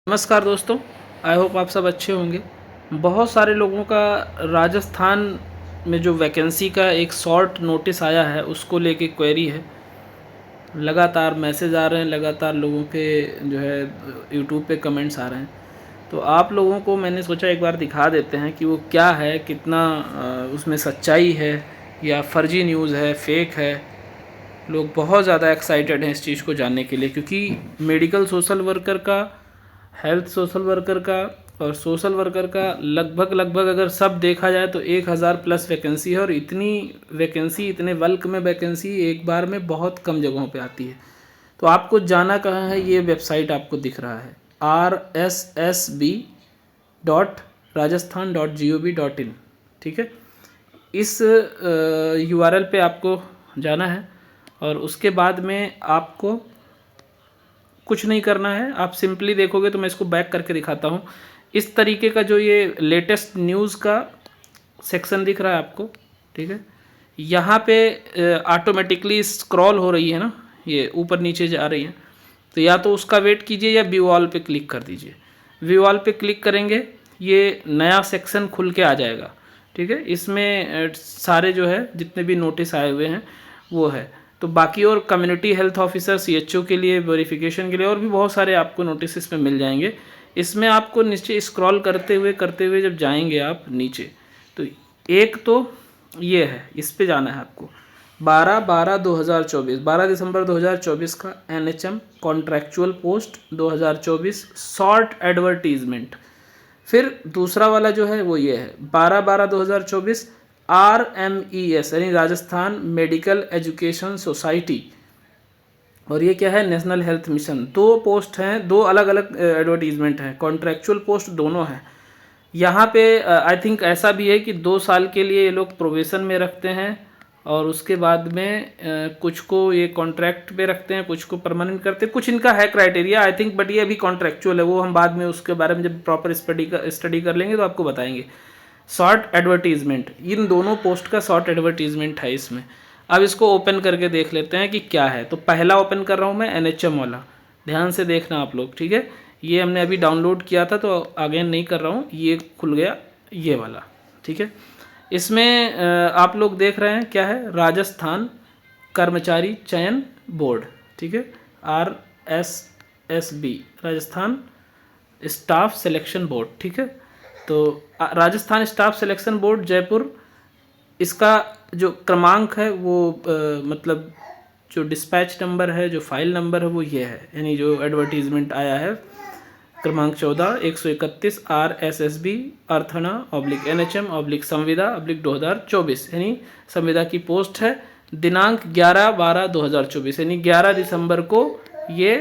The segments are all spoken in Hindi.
नमस्कार दोस्तों, आई होप आप सब अच्छे होंगे। बहुत सारे लोगों का राजस्थान में जो वैकेंसी का एक शॉर्ट नोटिस आया है उसको लेके क्वेरी है। लगातार मैसेज आ रहे हैं, लगातार लोगों के जो है यूट्यूब पे कमेंट्स आ रहे हैं। तो आप लोगों को मैंने सोचा एक बार दिखा देते हैं कि वो क्या है, कितना उसमें सच्चाई है या फर्जी न्यूज़ है, फेक है। लोग बहुत ज़्यादा एक्साइटेड हैं इस चीज़ को जानने के लिए, क्योंकि मेडिकल सोशल वर्कर का, हेल्थ सोशल वर्कर का और सोशल वर्कर का लगभग अगर सब देखा जाए तो 1000 प्लस वैकेंसी है। और इतनी वैकेंसी, इतने बल्क में वैकेंसी एक बार में बहुत कम जगहों पे आती है। तो आपको जाना कहाँ है, ये वेबसाइट आपको दिख रहा है rssb.rajasthan.gov.in। ठीक है, इस URL पे आपको जाना है और उसके बाद में आपको कुछ नहीं करना है। आप सिंपली देखोगे तो मैं इसको बैक करके दिखाता हूँ। इस तरीके का जो ये लेटेस्ट न्यूज़ का सेक्शन दिख रहा है आपको, ठीक है, यहाँ पे ऑटोमेटिकली स्क्रॉल हो रही है ना, ये ऊपर नीचे जा रही है। तो या तो उसका वेट कीजिए या व्यू ऑल पे क्लिक कर दीजिए। व्यू ऑल पे क्लिक करेंगे, ये नया सेक्शन खुल के आ जाएगा। ठीक है, इसमें सारे जो है जितने भी नोटिस आए हुए हैं वो है। तो बाकी और कम्युनिटी हेल्थ ऑफिसर, CHO के लिए, वेरिफिकेशन के लिए और भी बहुत सारे आपको नोटिस इसमें मिल जाएंगे। इसमें आपको नीचे स्क्रॉल करते हुए जब जाएंगे आप नीचे, तो एक तो ये है, इस पे जाना है आपको। 12/12/2024, 12 दिसंबर 2024 का NHM contractual post 2024 short advertisement. फिर दूसरा वाला जो है वो ये है 12/12/2024 RMES यानी राजस्थान मेडिकल एजुकेशन सोसाइटी। और ये क्या है, नेशनल हेल्थ मिशन। दो पोस्ट हैं, दो अलग अलग एडवर्टीजमेंट हैं, कॉन्ट्रैक्चुअल पोस्ट दोनों हैं। यहाँ पे आई थिंक ऐसा भी है कि 2 साल के लिए ये लोग प्रोबेशन में रखते हैं और उसके बाद में कुछ को ये कॉन्ट्रैक्ट पे रखते हैं, कुछ को परमानेंट करते हैं। कुछ इनका है क्राइटेरिया आई थिंक, बट ये अभी कॉन्ट्रैक्चुअल है। वो हम बाद में उसके बारे में जब प्रॉपर स्टडी कर लेंगे तो आपको बताएंगे। शॉर्ट एडवर्टीजमेंट, इन दोनों पोस्ट का शॉर्ट एडवर्टीजमेंट है इसमें। अब इसको ओपन करके देख लेते हैं कि क्या है। तो पहला ओपन कर रहा हूँ मैं, NHM वाला, ध्यान से देखना आप लोग। ठीक है, ये हमने अभी डाउनलोड किया था तो अगेन नहीं कर रहा हूँ, ये खुल गया ये वाला। ठीक है, इसमें आप लोग देख रहे हैं क्या है, राजस्थान कर्मचारी चयन बोर्ड। ठीक है, RSSB, Rajasthan staff selection board. ठीक है, तो Rajasthan staff selection board Jaipur, इसका जो क्रमांक है वो मतलब जो डिस्पैच नंबर है, जो फाइल नंबर है वो ये है, यानी जो एडवर्टीजमेंट आया है क्रमांक 14/131 RSSB अर्थना/NHM संविदा/2024, यानी संविदा की पोस्ट है। दिनांक 11/12/2024, यानी 11 दिसंबर को ये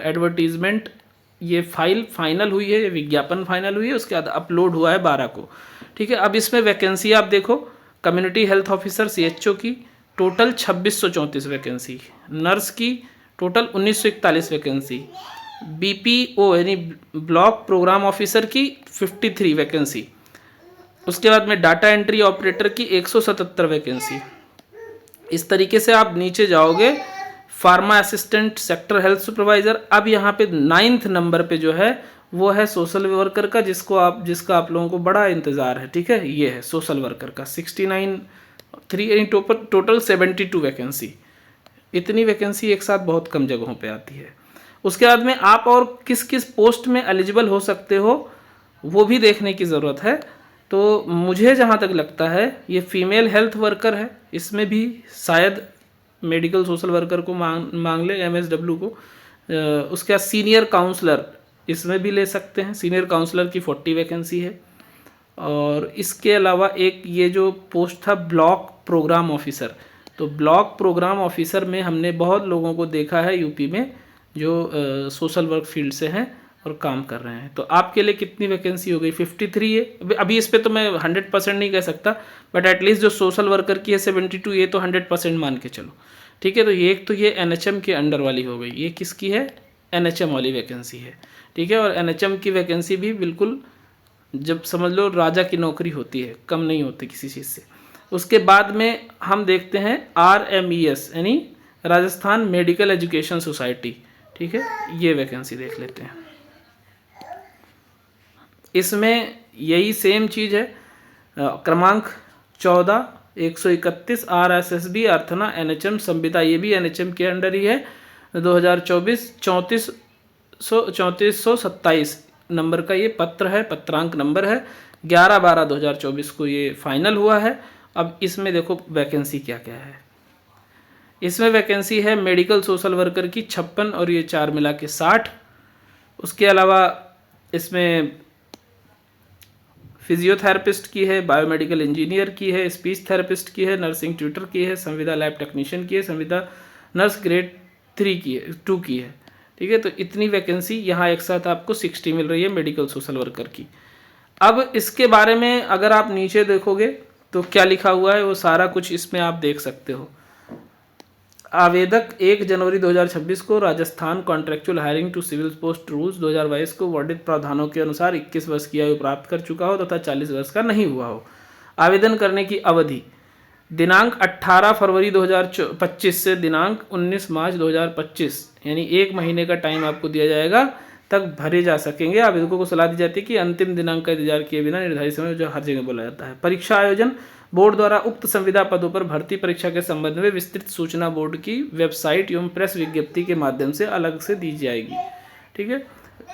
एडवर्टीजमेंट, ये फाइल फाइनल हुई है, ये विज्ञापन फाइनल हुई है, उसके बाद अपलोड हुआ है 12 को। ठीक है, अब इसमें वैकेंसी आप देखो, कम्युनिटी हेल्थ ऑफिसर CHO की टोटल 2634 वैकेंसी, नर्स की टोटल 1941 वैकेंसी, BPO यानी ब्लॉक प्रोग्राम ऑफिसर की 53 वैकेंसी, उसके बाद में डाटा एंट्री ऑपरेटर की 177 वैकेंसी। इस तरीके से आप नीचे जाओगे, pharma assistant, sector health supervisor. अब यहाँ पे 9th नंबर पे जो है वो है सोशल वर्कर का, जिसका आप लोगों को बड़ा इंतज़ार है। ठीक है, ये है सोशल वर्कर का 69 टोटल 72 वैकेंसी। इतनी वैकेंसी एक साथ बहुत कम जगहों पे आती है। उसके बाद में आप और किस किस पोस्ट में एलिजिबल हो सकते हो वो भी देखने की ज़रूरत है। तो मुझे जहाँ तक लगता है ये फीमेल हेल्थ वर्कर है, इसमें भी शायद मेडिकल सोशल वर्कर को मांग ले, MSW को। उसके बाद सीनियर काउंसलर, इसमें भी ले सकते हैं, सीनियर काउंसलर की 40 वैकेंसी है। और इसके अलावा एक ये जो पोस्ट था ब्लॉक प्रोग्राम ऑफिसर, तो ब्लॉक प्रोग्राम ऑफिसर में हमने बहुत लोगों को देखा है यूपी में जो सोशल वर्क फील्ड से हैं और काम कर रहे हैं। तो आपके लिए कितनी वैकेंसी हो गई, 53 है। अभी इस पर तो मैं 100% नहीं कह सकता, बट एटलीस्ट जो सोशल वर्कर की है 72, ये तो 100% मान के चलो। ठीक है, तो ये एक तो ये NHM के अंडर वाली हो गई। ये किसकी है, NHM वाली वैकेंसी है। ठीक है, और NHM की वैकेंसी भी बिल्कुल, जब समझ लो राजा की नौकरी होती है, कम नहीं होती किसी चीज़ से। उसके बाद में हम देखते हैं RMES यानी राजस्थान मेडिकल एजुकेशन सोसाइटी। ठीक है, ये वैकेंसी देख लेते हैं। इसमें यही सेम चीज़ है। क्रमांक 14 131 RSSB अर्थना NHM संविदा, ये भी NHM के अंडर ही है। 2024 3427 नंबर का ये पत्र है, पत्रांक नंबर है। 11/12/2024 को ये फाइनल हुआ है। अब इसमें देखो वैकेंसी क्या क्या है। इसमें वैकेंसी है मेडिकल सोशल वर्कर की 56 और ये 4 मिला के 60। उसके अलावा इसमें फिजियोथेरेपिस्ट की है, बायोमेडिकल इंजीनियर की है, स्पीच थेरेपिस्ट की है, नर्सिंग ट्यूटर की है, संविदा लैब टेक्नीशियन की है, संविदा नर्स ग्रेड 3 की है, 2 की है। ठीक है, तो इतनी वैकेंसी यहाँ एक साथ आपको 60 मिल रही है मेडिकल सोशल वर्कर की। अब इसके बारे में अगर आप नीचे देखोगे तो क्या लिखा हुआ है वो सारा कुछ इसमें आप देख सकते हो। आवेदक 1 जनवरी 2026 को Rajasthan contractual hiring to civil post rules 2022 को वर्णित प्रावधानों के अनुसार 21 वर्ष की आयु प्राप्त कर चुका हो तथा 40 वर्ष का नहीं हुआ हो। आवेदन करने की अवधि दिनांक 18 फरवरी 2025 से दिनांक 19 मार्च 2025 यानी 1 महीने का टाइम आपको दिया जाएगा, तक भरे जा सकेंगे। आवेदकों को सलाह दी जाती है कि अंतिम दिनांक का इंतजार किए बिना निर्धारित समय जो हर जगह बोला जाता है। परीक्षा आयोजन बोर्ड द्वारा उक्त संविदा पदों पर भर्ती परीक्षा के संबंध में विस्तृत सूचना बोर्ड की वेबसाइट एवं प्रेस विज्ञप्ति के माध्यम से अलग से दी जाएगी। ठीक है।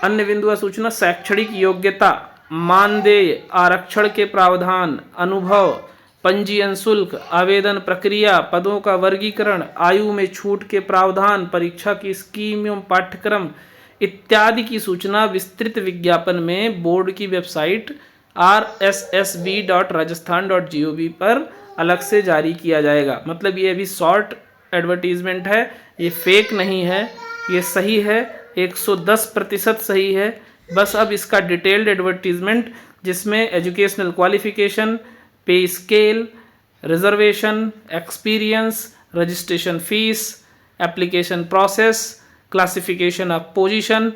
अन्य बिंदु सूचना शैक्षणिक योग्यता, मानदेय, आरक्षण के प्रावधान, अनुभव, पंजीयन शुल्क, आवेदन प्रक्रिया, पदों का वर्गीकरण, आयु में छूट के प्रावधान, परीक्षा की स्कीम एवं पाठ्यक्रम इत्यादि की सूचना विस्तृत विज्ञापन में बोर्ड की वेबसाइट rssb.rajasthan.gov पर अलग से जारी किया जाएगा। मतलब ये अभी शॉर्ट एडवर्टीजमेंट है, ये फेक नहीं है, ये सही है, 110% सही है। बस अब इसका डिटेल्ड एडवर्टीजमेंट जिसमें educational qualification, pay scale, reservation, experience, registration fees, application process, classification of position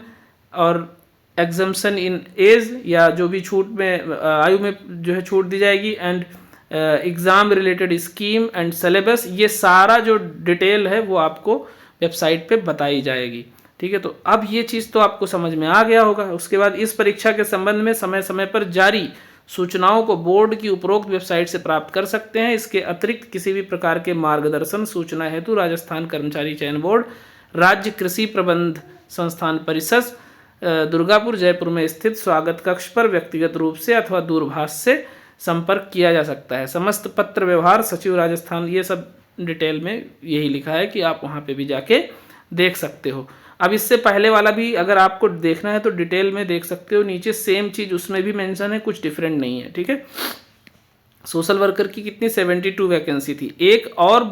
और एग्जम्पशन इन एज या जो भी छूट में आयु में जो है छूट दी जाएगी, and exam related scheme and syllabus, ये सारा जो डिटेल है वो आपको वेबसाइट पे बताई जाएगी। ठीक है, तो अब ये चीज़ तो आपको समझ में आ गया होगा। उसके बाद इस परीक्षा के संबंध में समय समय पर जारी सूचनाओं को बोर्ड की उपरोक्त वेबसाइट से प्राप्त कर सकते हैं। इसके अतिरिक्त किसी भी प्रकार के मार्गदर्शन सूचना हेतु राजस्थान कर्मचारी चयन बोर्ड, राज्य कृषि प्रबंध संस्थान परिसर, दुर्गापुर जयपुर में स्थित स्वागत कक्ष पर व्यक्तिगत रूप से अथवा दूरभाष से संपर्क किया जा सकता है। समस्त पत्र व्यवहार सचिव राजस्थान, ये सब डिटेल में यही लिखा है कि आप वहाँ पे भी जाके देख सकते हो। अब इससे पहले वाला भी अगर आपको देखना है तो डिटेल में देख सकते हो, नीचे सेम चीज़ उसमें भी मेंशन है, कुछ डिफरेंट नहीं है। ठीक है, सोशल वर्कर की कितनी 72 वैकेंसी थी। एक और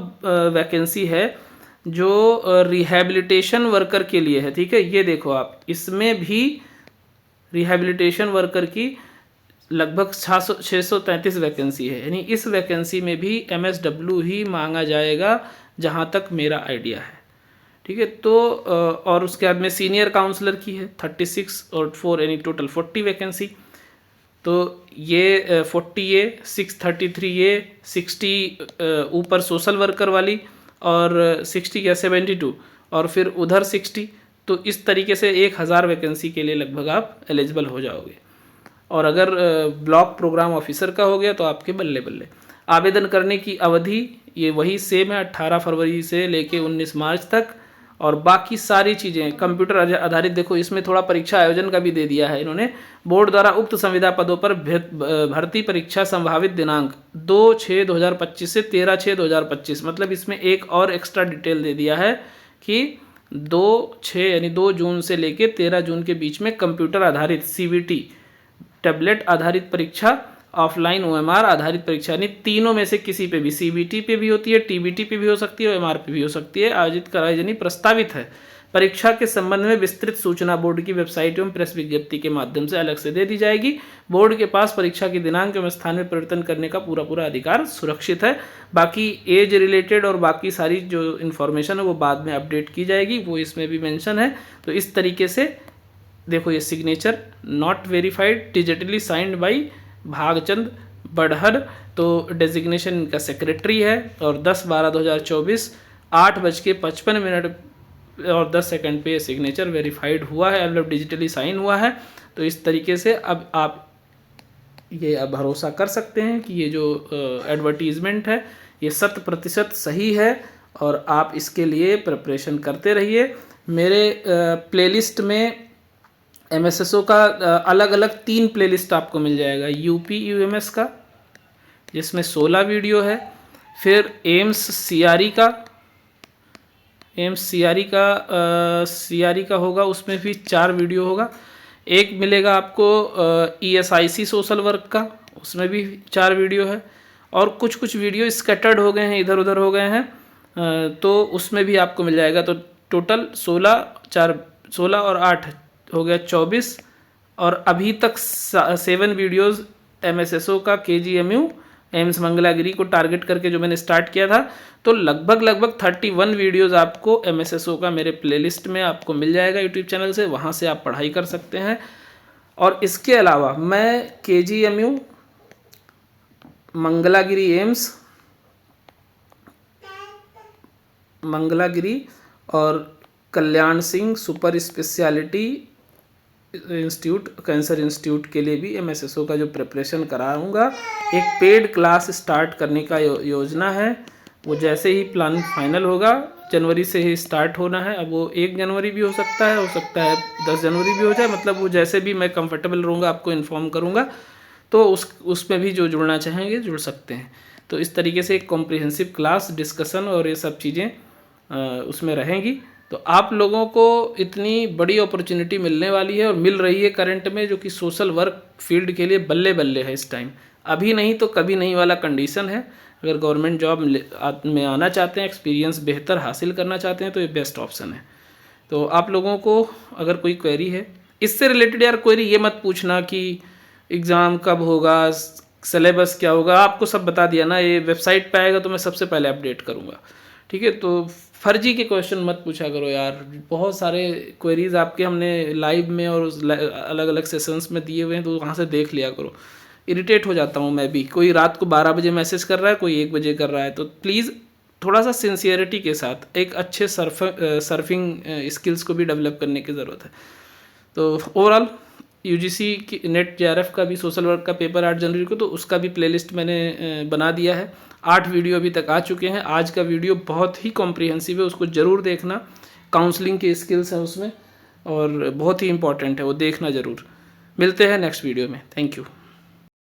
वैकेंसी है जो रिहैबिलिटेशन वर्कर के लिए है। ठीक है, ये देखो आप, इसमें भी रिहैबिलिटेशन वर्कर की लगभग 633 वैकेंसी है, यानी इस वैकेंसी में भी MSW ही मांगा जाएगा जहाँ तक मेरा आइडिया है। ठीक है, तो और उसके बाद में सीनियर काउंसलर की है 36 और 4 यानी टोटल 40 वैकेंसी। तो ये 40A, 633A, 60 ऊपर सोशल वर्कर वाली और 60 या 72 और फिर उधर 60। तो इस तरीके से 1000 वैकेंसी के लिए लगभग आप एलिजिबल हो जाओगे। और अगर ब्लॉक प्रोग्राम ऑफिसर का हो गया तो आपके बल्ले बल्ले। आवेदन करने की अवधि ये वही सेम है, 18 फरवरी से लेके 19 मार्च तक। और बाकी सारी चीज़ें कंप्यूटर आधारित, देखो इसमें थोड़ा परीक्षा आयोजन का भी दे दिया है इन्होंने। बोर्ड द्वारा उक्त संविदा पदों पर भर्ती परीक्षा संभावित दिनांक 2/6/2025 से 13/6/2025। मतलब इसमें एक और एक्स्ट्रा डिटेल दे दिया है कि 2/6 यानी 2 जून से लेके 13 जून के बीच में कंप्यूटर आधारित CBT टैबलेट आधारित परीक्षा, ऑफलाइन OMR आधारित परीक्षा, यानी तीनों में से किसी पे भी, CBT पे भी होती है, TBT पे भी हो सकती है, OMR पे भी हो सकती है, आयोजित कराई जानी प्रस्तावित है। परीक्षा के संबंध में विस्तृत सूचना बोर्ड की वेबसाइट एवं प्रेस विज्ञप्ति के माध्यम से अलग से दे दी जाएगी। बोर्ड के पास परीक्षा के दिनांक एवं स्थान में परिवर्तन करने का पूरा अधिकार सुरक्षित है। बाकी एज रिलेटेड और बाकी सारी जो इन्फॉर्मेशन है वो बाद में अपडेट की जाएगी, वो इसमें भी मेंशन है। तो इस तरीके से देखो, ये signature not verified, digitally signed by Bhagchand बड़हर, तो डेजिग्नेशन इनका सेक्रेटरी है। और 10/12/2024 8:55 और 10 सेकंड पे सिग्नेचर वेरीफाइड हुआ है, मतलब डिजिटली साइन हुआ है। तो इस तरीके से अब आप ये भरोसा कर सकते हैं कि ये जो एडवर्टीज़मेंट है ये 100% सही है और आप इसके लिए प्रिपरेशन करते रहिए। मेरे प्लेलिस्ट में MSSO का अलग अलग 3 प्लेलिस्ट आपको मिल जाएगा। यूपी UMS का जिसमें 16 वीडियो है, फिर एम्स CRE का होगा, उसमें भी 4 वीडियो होगा। एक मिलेगा आपको ESIC सोशल वर्क का, उसमें भी 4 वीडियो है, और कुछ वीडियो स्कैटर्ड हो गए हैं, इधर उधर हो गए हैं, तो उसमें भी आपको मिल जाएगा। तो टोटल 16 और 8 हो गया 24, और अभी तक 7 वीडियोज़ MSSO का KGMU एम्स मंगलागिरी को टारगेट करके जो मैंने स्टार्ट किया था, तो लगभग 31 वीडियोज़ आपको MSSO का मेरे प्लेलिस्ट में आपको मिल जाएगा यूट्यूब चैनल से, वहाँ से आप पढ़ाई कर सकते हैं। और इसके अलावा मैं KGMU मंगलागिरी एम्स मंगलागिरी और Kalyan Singh super speciality institute cancer institute के लिए भी MSSO का जो प्रिपरेशन कराऊंगा। एक पेड क्लास स्टार्ट करने का योजना है, वो जैसे ही प्लान फाइनल होगा, जनवरी से ही स्टार्ट होना है। अब वो 1 जनवरी भी हो सकता है 10 जनवरी भी हो जाए, मतलब वो जैसे भी मैं कंफर्टेबल रहूँगा आपको इन्फॉर्म करूँगा। तो उसमें भी जो जुड़ना चाहेंगे जुड़ सकते हैं। तो इस तरीके से एक कॉम्प्रिहेंसिव क्लास डिस्कशन और ये सब चीज़ें उसमें रहेंगी। तो आप लोगों को इतनी बड़ी अपॉर्चुनिटी मिलने वाली है और मिल रही है करंट में, जो कि सोशल वर्क फील्ड के लिए बल्ले बल्ले है इस टाइम। अभी नहीं तो कभी नहीं वाला कंडीशन है। अगर गवर्नमेंट जॉब में आना चाहते हैं, एक्सपीरियंस बेहतर हासिल करना चाहते हैं, तो ये बेस्ट ऑप्शन है। तो आप लोगों को अगर कोई क्वेरी है इससे रिलेटेड, यार क्वेरी ये मत पूछना कि एग्ज़ाम कब होगा, सिलेबस क्या होगा, आपको सब बता दिया ना। ये वेबसाइट पे आएगा तो मैं सबसे पहले अपडेट करूँगा, ठीक है। तो फर्जी के क्वेश्चन मत पूछा करो यार। बहुत सारे क्वेरीज आपके हमने लाइव में और अलग अलग सेशंस में दिए हुए हैं, तो वहाँ से देख लिया करो। इरिटेट हो जाता हूँ मैं भी। कोई रात को 12 बजे मैसेज कर रहा है, कोई 1 बजे कर रहा है। तो प्लीज़ थोड़ा सा सिंसियरिटी के साथ एक अच्छे सर्फिंग स्किल्स को भी डेवलप करने की ज़रूरत है। तो ओवरऑल UGC की नेट JRF का भी सोशल वर्क का पेपर 8 जनवरी को, तो उसका भी प्लेलिस्ट मैंने बना दिया है। 8 वीडियो अभी तक आ चुके हैं। आज का वीडियो बहुत ही कॉम्प्रिहेंसिव है, उसको ज़रूर देखना। काउंसलिंग के स्किल्स हैं उसमें और बहुत ही इंपॉर्टेंट है, वो देखना ज़रूर। मिलते हैं नेक्स्ट वीडियो में। Thank you.